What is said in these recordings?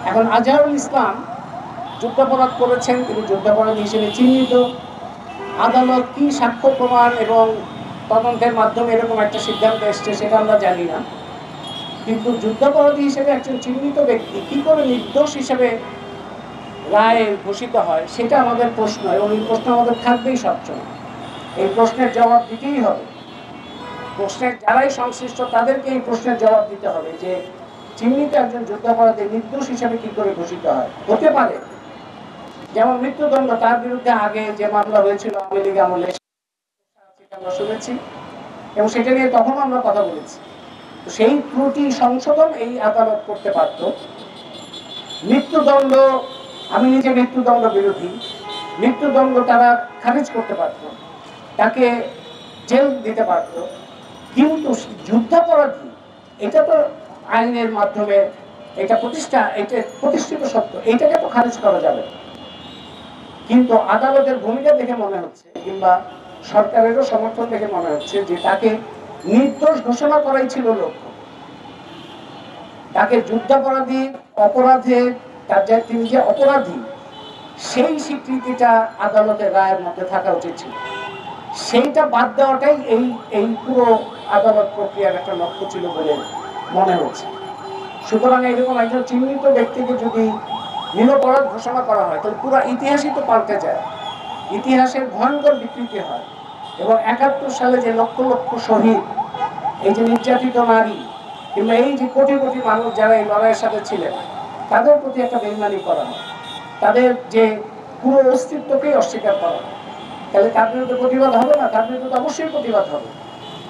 এখন আজহারুল ইসলাম যুদ্ধাপরাধ করেছেন, তিনি যুদ্ধাপরাধী হিসেবে চিহ্নিত। আদালত কি সাক্ষ্য প্রমাণ এবং তদন্তের মাধ্যমে এরকম একটা সিদ্ধান্ত এসছে সেটা আমরা জানি না, কিন্তু যুদ্ধাপরাধী হিসেবে একজন চিহ্নিত ব্যক্তি কি করে নির্দোষ হিসেবে রায় ঘোষিত হয় সেটা আমাদের প্রশ্ন, এবং এই প্রশ্ন আমাদের থাকবেই সবসময়। এই প্রশ্নের জবাব দিতেই হবে। প্রশ্নের যারাই সংশ্লিষ্ট তাদেরকে এই প্রশ্নের জবাব দিতে হবে যে চিহ্নিত একজন যুদ্ধাপরাধী নির্দোষ হিসেবে কি করে ঘোষিত হয়। হতে পারে যেমন মৃত্যুদণ্ড, তার বিরুদ্ধে আগে যে মামলা হয়েছিল আওয়ামী লীগ আমলে আমরা শুনেছি এবং সেটা নিয়ে তখন আমরা কথা বলেছি। সেই ত্রুটি সংশোধন এই আদালত করতে পারত। মৃত্যুদণ্ড, আমি নিজে মৃত্যুদণ্ড বিরোধী, মৃত্যুদণ্ড তারা খারিজ করতে পারত, তাকে জেল দিতে পারত, কিন্তু যুদ্ধাপরাধী এটা তো আইনের মাধ্যমে এটা প্রতিষ্ঠিত সত্য, এইটাকে তো খারিজ করা যাবে। কিন্তু আদালতের ভূমিকা দেখে মনে হচ্ছে কিংবা সরকারেরও সমর্থন দেখে মনে হচ্ছে যে তাকে নির্দোষ ঘোষণা করাই ছিল লক্ষ্য। তাকে যুদ্ধাপরাধী অপরাধে তার যে তিনি যে অপরাধী সেই স্বীকৃতিটা আদালতের রায়ের মধ্যে থাকা উচিত ছিল। সেইটা বাদ দেওয়াটাই এই পুরো আদালত প্রক্রিয়ার একটা লক্ষ্য ছিল বলে মনে হচ্ছে। সুতরাং এরকম একজন চিহ্নিত ব্যক্তিকে যদি নিরপরাধ ঘোষণা করা হয় তাহলে পুরো ইতিহাসই তো পাল্টে যায়, ইতিহাসের ভয়ঙ্কর বিকৃতি হয়। এবং ৭১ সালে যে লক্ষ লক্ষ শহীদ, এই যে নির্যাতিত নারী কিংবা এই যে কোটি কোটি মানুষ যারা এই লড়াইয়ের সাথে ছিলেন তাদের প্রতি একটা বেইমানি করা হয়, তাদের যে পুরো অস্তিত্বকেই অস্বীকার করা হয়। তাহলে তার বিরুদ্ধে প্রতিবাদ হবে না? তার বিরুদ্ধে অবশ্যই প্রতিবাদ হবে।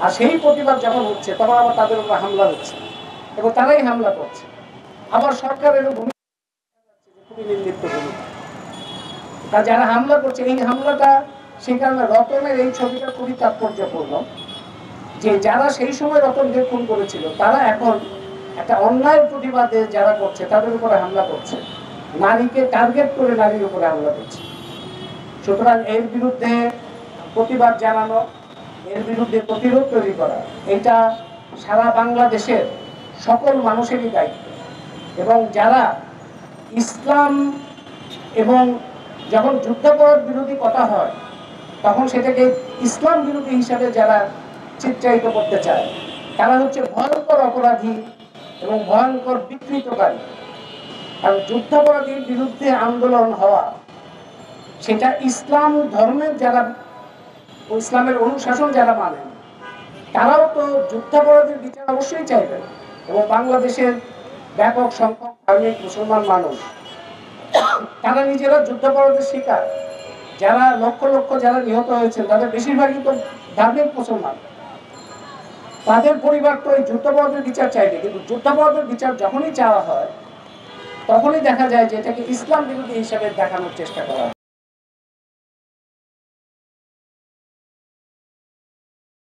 আর সেই প্রতিবাদ যখন হচ্ছে তখন আবার তাদের উপর হামলা হচ্ছে এবং তারাই হামলা করছে। আবার সরকারেরও ভূমিকা খুবই নির্লিপ্ত ভূমিকা। তা যারা হামলা করছে এই হামলাটা, সেই কারণে রতনের এই ছবিটা খুবই তাৎপর্যপূর্ণ যে যারা সেই সময় রতনকে খুন করেছিল তারা এখন একটা অন্যায়ের প্রতিবাদে যারা করছে তাদের উপরে হামলা করছে, নারীকে টার্গেট করে নারীর উপরে হামলা করছে। সুতরাং এর বিরুদ্ধে প্রতিবাদ জানানো, এর বিরুদ্ধে প্রতিরোধ তৈরি করা, এটা সারা বাংলাদেশের সকল মানুষেরই দায়িত্ব। এবং যারা ইসলাম এবং যখন যুদ্ধাপরাধ বিরোধী কথা হয় তখন সেটাকে ইসলাম বিরোধী হিসাবে যারা চিত্রায়িত করতে চায় তারা হচ্ছে ভয়ঙ্কর অপরাধী এবং ভয়ঙ্কর বিকৃতকারী। কারণ যুদ্ধাপরাধীর বিরুদ্ধে আন্দোলন হওয়া সেটা ইসলাম ধর্মের যারা, ইসলামের অনুশাসন যারা মানেন তারাও তো যুদ্ধাপরাধীর বিচার অবশ্যই চাইবেন। এবং বাংলাদেশের ব্যাপক সংখ্যক ধার্মিক মুসলমান মানুষ তারা নিজেরা যুদ্ধাপরাধের শিকার, যারা লক্ষ লক্ষ যারা নিহত হয়েছেন তাদের বেশিরভাগই তো ধার্মিক মুসলমান। তাদের পরিবার তো এই যুদ্ধাপরাধের বিচার চাইবে, কিন্তু যুদ্ধাপরাধের বিচার যখনই চাওয়া হয় তখনই দেখা যায় যে এটাকে ইসলাম বিরোধী হিসাবে দেখানোর চেষ্টা করা হয়।